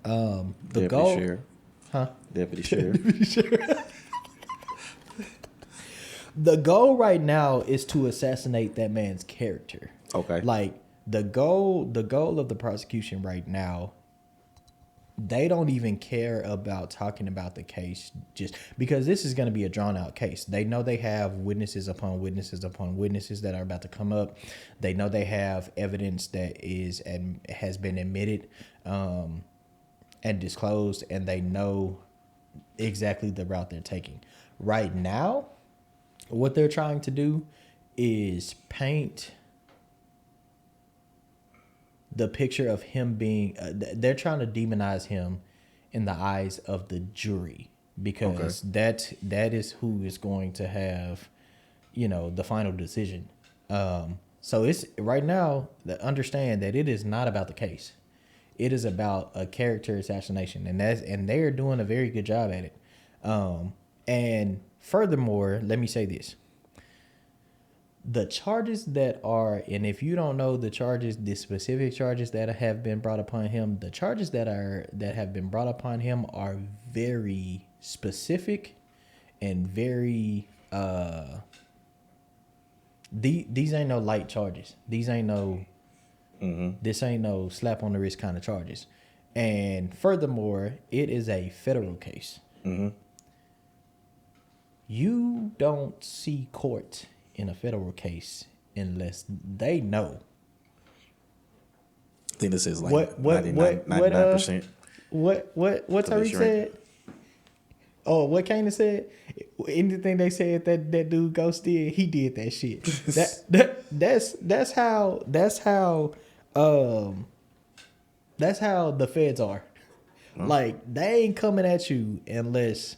Speaker 2: The
Speaker 1: Deputy
Speaker 2: goal,
Speaker 1: Sheriff.
Speaker 2: huh?
Speaker 1: Deputy Sheriff.
Speaker 2: The goal right now is to assassinate that man's character.
Speaker 1: Okay.
Speaker 2: Like the goal of the prosecution right now, they don't even care about talking about the case, just because this is going to be a drawn out case. They know they have witnesses upon witnesses upon witnesses that are about to come up. They know they have evidence that is and has been admitted and disclosed, and they know exactly the route they're taking. Right now, what they're trying to do is paint the picture of him being. They're trying to demonize him in the eyes of the jury because that is who is going to have, the final decision. So it's right now. Understand that it is not about the case. It is about a character assassination, and they are doing a very good job at it. And furthermore, let me say this. The charges that are, and if you don't know the specific charges that have been brought upon him, the charges that have been brought upon him are very specific and very, these ain't no light charges. These ain't no, this ain't no slap on the wrist kind of charges. And furthermore, it is a federal case. You don't see court in a federal case unless they know.
Speaker 1: I think this is like 99%.
Speaker 2: What Tariq said? Oh, what Kanan said? Anything they said that dude Ghost did, he did that shit. That's how the feds are. Like, they ain't coming at you unless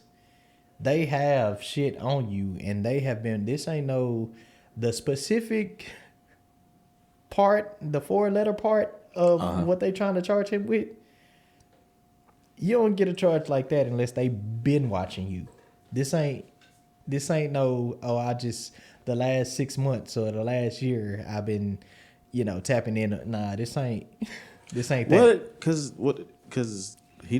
Speaker 2: they have shit on you, and they have been. This ain't the specific part, the 4-letter part of what they trying to charge him with. You don't get a charge like that unless they been watching you. This ain't no. The last 6 months or the last year I've been, tapping in. Nah, this ain't that.
Speaker 1: Because he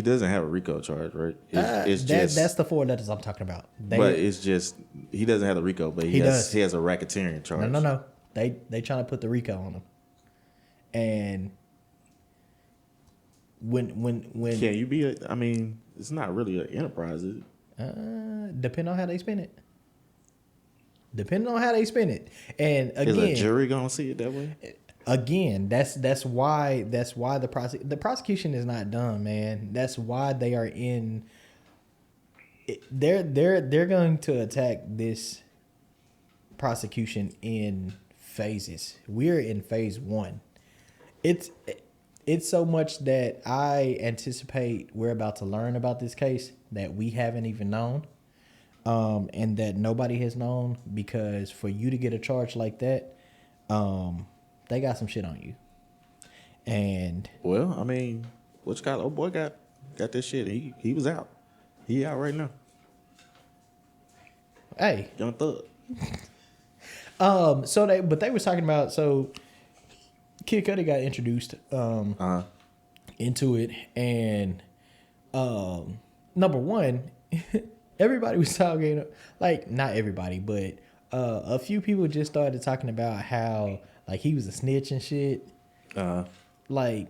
Speaker 1: doesn't have a RICO charge, right?
Speaker 2: That's the 4 letters I'm talking about.
Speaker 1: But it's just he doesn't have the RICO, but he has a racketeering charge.
Speaker 2: No. They trying to put the RICO on him, and when
Speaker 1: can you be I mean, it's not really an enterprise, is it?
Speaker 2: Depending on how they spend it. And again,
Speaker 1: is a jury gonna see it that way?
Speaker 2: Again, that's why the prosecution is not done, man. That's why they are in. They're going to attack this prosecution in phases. We're in phase 1. It's so much that I anticipate we're about to learn about this case that we haven't even known, and that nobody has known, because for you to get a charge like that, they got some shit on you. And
Speaker 1: well, I mean, old boy got this shit. He was out. He out right now.
Speaker 2: Hey,
Speaker 1: Young Thug.
Speaker 2: But they was talking about, so Kid Cudi got introduced into it, and number one, everybody was talking, like, not everybody, but a few people just started talking about how, like, he was a snitch and shit. Like,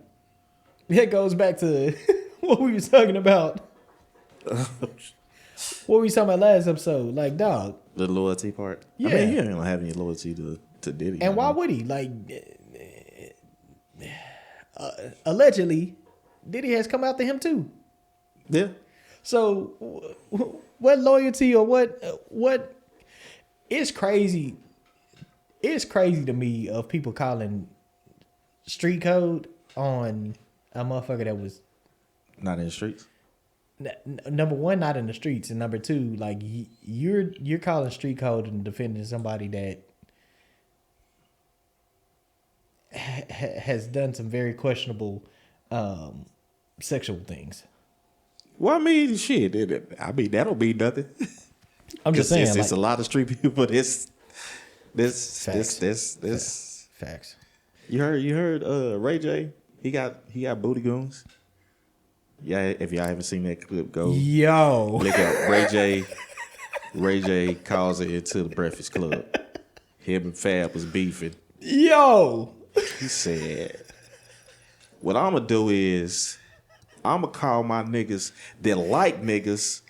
Speaker 2: it goes back to what we was talking about. What we was talking about last episode. Like, dog.
Speaker 1: The loyalty part.
Speaker 2: Yeah.
Speaker 1: I mean, he don't have any loyalty to Diddy.
Speaker 2: And why would he? Like, allegedly, Diddy has come after him too.
Speaker 1: Yeah.
Speaker 2: So, what loyalty or what? It's crazy. It's crazy to me of people calling street code on a motherfucker that was
Speaker 1: not in the streets.
Speaker 2: Number one, not in the streets, and number two, like, you're calling street code and defending somebody that has done some very questionable sexual things.
Speaker 1: Well, I mean, shit. That don't mean nothing.
Speaker 2: I'm just saying,
Speaker 1: it's a lot of street people. This
Speaker 2: facts.
Speaker 1: You heard Ray J? He got booty goons. Yeah, if y'all haven't seen that clip, go look up Ray J calls it into the Breakfast Club. Him and Fab was beefing.
Speaker 2: Yo,
Speaker 1: he said, "What I'm gonna do is I'm gonna call my niggas that like niggas,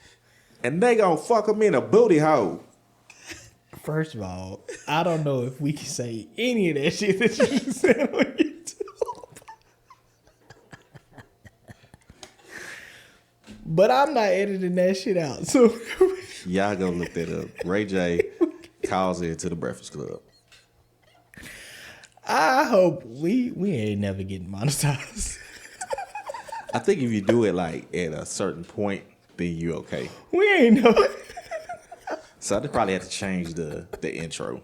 Speaker 1: and they gonna fuck them in a booty hole."
Speaker 2: First of all, I don't know if we can say any of that shit that you said on YouTube. But I'm not editing that shit out. So
Speaker 1: y'all go look that up. Ray J calls into the Breakfast Club.
Speaker 2: I hope we ain't never getting monetized.
Speaker 1: I think if you do it like at a certain point, then you okay.
Speaker 2: We ain't know.
Speaker 1: So I probably have to change the intro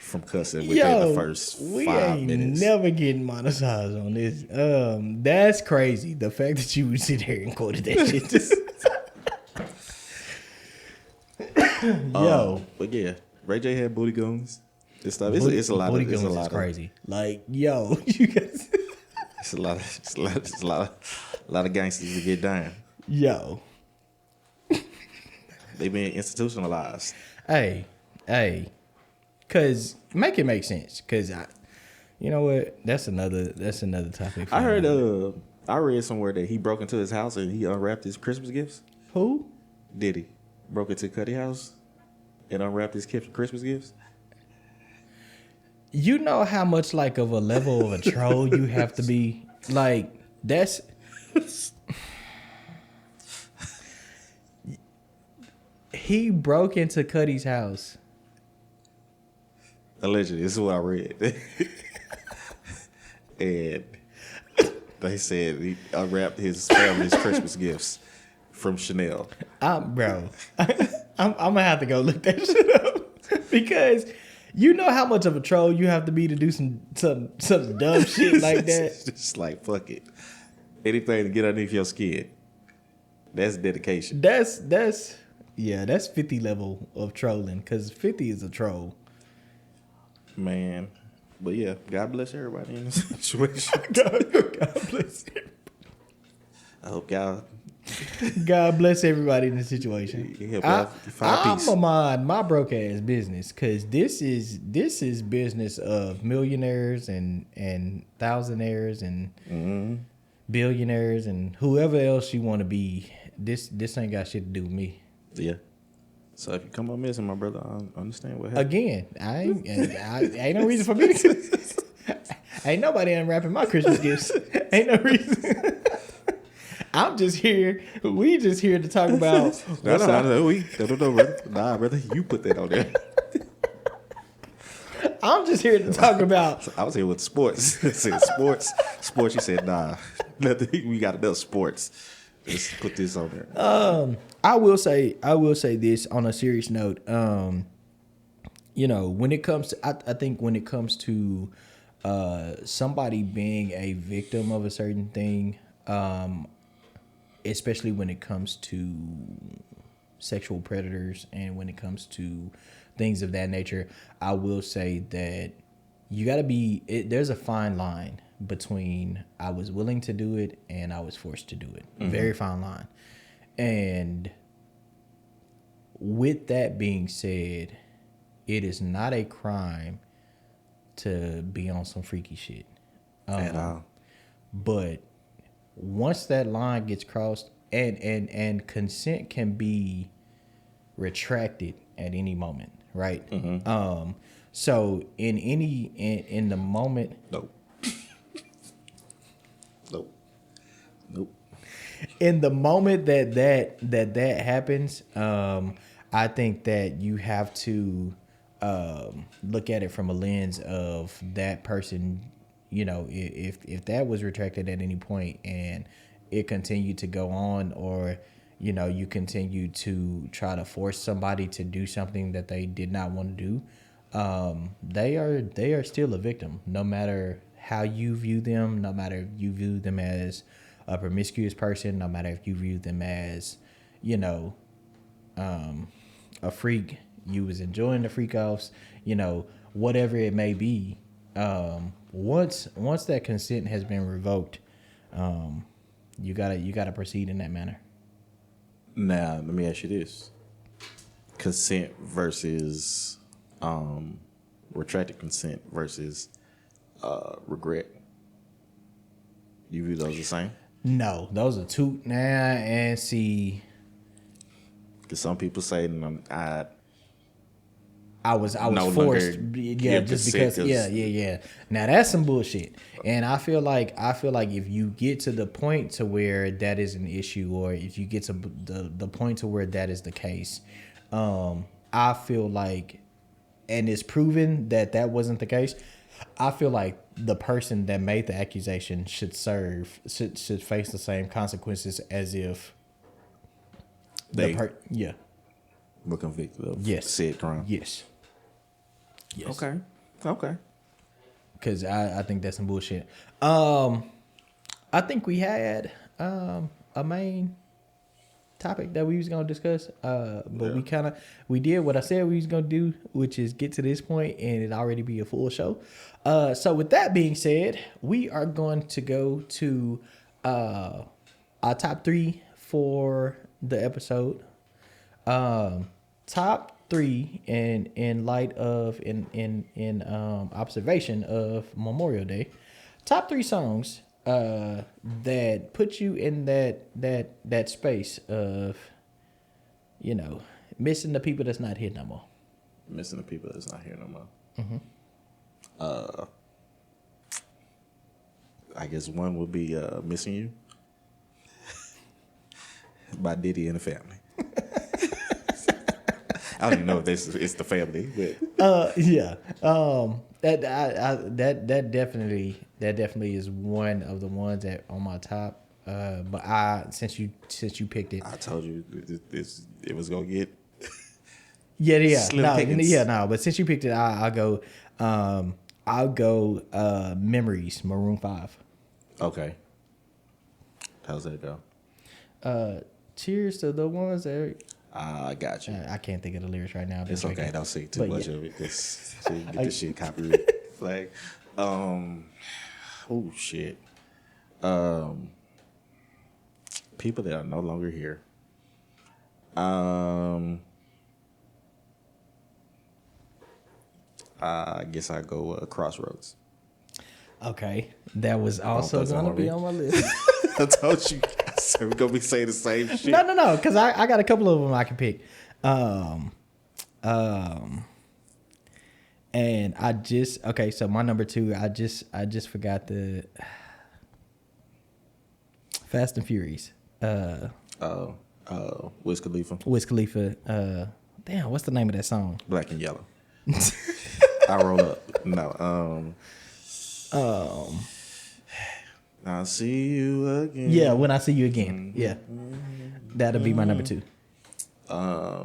Speaker 1: from cussing within the first 5 minutes.
Speaker 2: We ain't never getting monetized on this. That's crazy. The fact that you would sit here and quoted that shit. Just... Yo,
Speaker 1: but yeah, Ray J had booty goons. This stuff. It's a lot.
Speaker 2: Booty goons is crazy. Like, yo, you guys.
Speaker 1: It's a lot of gangsters to get down.
Speaker 2: Yo,
Speaker 1: they been institutionalized.
Speaker 2: Hey, cause make it make sense. Cause you know what? That's another topic.
Speaker 1: I heard. I read somewhere that he broke into his house and he unwrapped his Christmas gifts.
Speaker 2: Who?
Speaker 1: Diddy broke into Cuddy's house and unwrapped his Christmas gifts.
Speaker 2: You know how much like of a level of a troll you have to be? Like, that's... He broke into Cuddy's house.
Speaker 1: Allegedly, this is what I read. And they said he unwrapped his family's Christmas gifts from Chanel.
Speaker 2: Bro, I'm going to have to go look that shit up. Because... You know how much of a troll you have to be to do some dumb shit like that?
Speaker 1: Just like, fuck it. Anything to get underneath your skin. That's dedication.
Speaker 2: That's 50 level of trolling, because 50 is a troll.
Speaker 1: Man. But yeah, God bless everybody in this situation.
Speaker 2: God bless everybody.
Speaker 1: I hope y'all...
Speaker 2: God bless everybody in the situation. I'm gonna mind my broke ass business, because this is business of millionaires and thousandaires and billionaires and whoever else you want to be. This ain't got shit to do with me.
Speaker 1: Yeah. So if you come up missing, my brother, I understand what happened.
Speaker 2: Again, I ain't no reason for me to. Ain't nobody unwrapping my Christmas gifts. Ain't no reason. I'm just here. We just here to talk about.
Speaker 1: No, brother. Nah, brother, you put that on there.
Speaker 2: I'm just here to talk about.
Speaker 1: I was here with sports. I said sports. You said nah. Nothing. We got enough sports. Let's put this on there.
Speaker 2: I will say this on a serious note. You know, when it comes to, I think when it comes to somebody being a victim of a certain thing, especially when it comes to sexual predators and when it comes to things of that nature, I will say that you got to be, there's a fine line between I was willing to do it and I was forced to do it. Mm-hmm. Very fine line. And with that being said, it is not a crime to be on some freaky shit.
Speaker 1: At all.
Speaker 2: But once that line gets crossed, and consent can be retracted at any moment, right? Mm-hmm. So in the moment,
Speaker 1: nope.
Speaker 2: In the moment that happens, I think that you have to look at it from a lens of that person. You know, if that was retracted at any point and it continued to go on, or, you know, you continue to try to force somebody to do something that they did not want to do, they are still a victim, no matter how you view them, no matter if you view them as a promiscuous person, no matter if you view them as, you know, a freak, you was enjoying the freak offs, you know, whatever it may be. Once that consent has been revoked, you gotta proceed in that manner.
Speaker 1: Now, let me ask you this: consent versus retracted consent versus regret. You view those the same?
Speaker 2: No, those are two. Nah, and see,
Speaker 1: because some people say
Speaker 2: I was no forced, yeah, just because, yeah. Now that's some bullshit, and I feel like if you get to the point to where that is an issue, or if you get to the point to where that is the case, I feel like, and it's proven that that wasn't the case. I feel like the person that made the accusation should face the same consequences as if
Speaker 1: they
Speaker 2: yeah
Speaker 1: were convicted of
Speaker 2: yes
Speaker 1: said crime.
Speaker 2: Yes.
Speaker 1: Okay.
Speaker 2: Because I think that's some bullshit. I think we had a main topic that we was gonna discuss, but we did what I said we was gonna do, which is get to this point and it already be a full show. So with that being said, we are going to go to our top 3 for the episode. Top 3 in light of in observation of Memorial Day. Top 3 songs that put you in that space of, you know, missing the people that's not here no more.
Speaker 1: Missing the people that's not here no more.
Speaker 2: Mm-hmm.
Speaker 1: I guess one would be Missing You by Diddy and the Family. I don't even know if it's the family, but
Speaker 2: yeah. That definitely is one of the ones that on my top. But since you picked it,
Speaker 1: I told you it was gonna get
Speaker 2: no. But since you picked it, I'll go Memories, Maroon 5.
Speaker 1: Okay. How's that go?
Speaker 2: Cheers to the ones that.
Speaker 1: I got you.
Speaker 2: I can't think of the lyrics right now.
Speaker 1: It's okay. Don't see too much of it. So you can get this shit copyrighted. Like, oh shit. People that are no longer here. I guess I go Crossroads.
Speaker 2: Okay, that was also gonna be on my list.
Speaker 1: I told you. So we're gonna be saying the same shit.
Speaker 2: No, because I got a couple of them I can pick. And I just so my number 2, I just forgot the Fast and Furious.
Speaker 1: Wiz Khalifa.
Speaker 2: Wiz Khalifa. Damn, what's the name of that song?
Speaker 1: Black and Yellow. I roll up. No. I'll see you again.
Speaker 2: Yeah, When I See You Again. Yeah. That'll be my number 2.
Speaker 1: I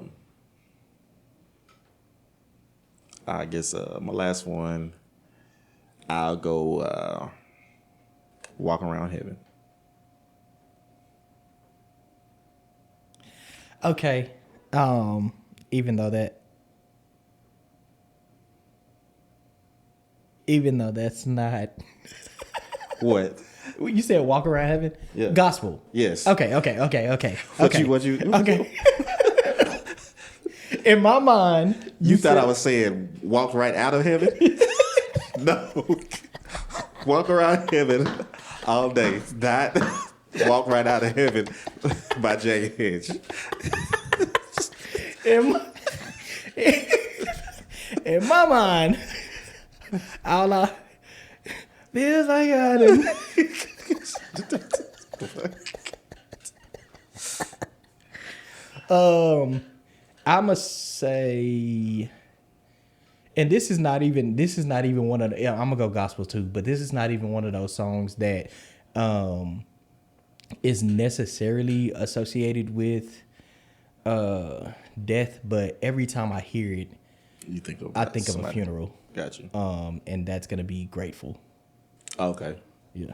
Speaker 1: guess my last one, I'll go Walk Around Heaven.
Speaker 2: Okay. Even though that's not
Speaker 1: What?
Speaker 2: You said Walk Around Heaven?
Speaker 1: Yeah.
Speaker 2: Gospel.
Speaker 1: Yes.
Speaker 2: Okay.
Speaker 1: What you
Speaker 2: Okay. In my mind,
Speaker 1: you thought I was saying walk right out of heaven? No. Walk Around Heaven all day. Not Walk Right Out of Heaven by Jay Hedge.
Speaker 2: In my mind, all I feels like I do. I'ma say, and this is not even one of the. Yeah, I'm gonna go gospel too, but this is not even one of those songs that is necessarily associated with death. But every time I hear it, I think of a funeral.
Speaker 1: Got you.
Speaker 2: And that's gonna be Grateful.
Speaker 1: Okay.
Speaker 2: Yeah.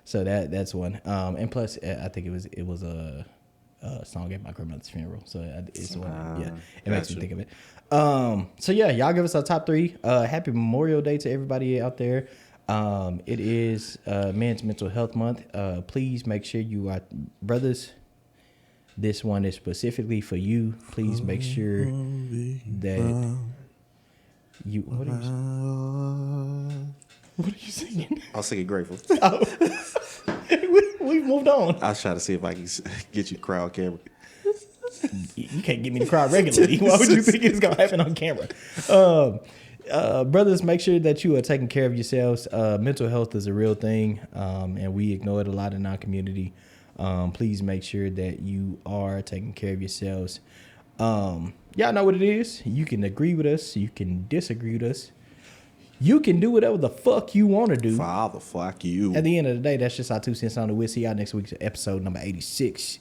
Speaker 2: So that's one. And plus, I think it was a song at my grandmother's funeral. So it's one. Yeah, it makes me think of it. So yeah, y'all give us our top 3. Happy Memorial Day to everybody out there. It is Men's Mental Health Month. Please make sure you are brothers. This one is specifically for you. Please make sure that you. What are you singing?
Speaker 1: I was singing Grateful.
Speaker 2: Oh. We've moved on.
Speaker 1: I was trying to see if I can get you crowd camera.
Speaker 2: You can't get me to cry regularly. Why would you think it's going to happen on camera? Brothers, make sure that you are taking care of yourselves. Mental health is a real thing, and we ignore it a lot in our community. Please make sure that you are taking care of yourselves. Y'all know what it is. You can agree with us. You can disagree with us. You can do whatever the fuck you want to do.
Speaker 1: Father, fuck you.
Speaker 2: At the end of the day, that's just our 2 cents on it. We'll see y'all next week's episode number 86.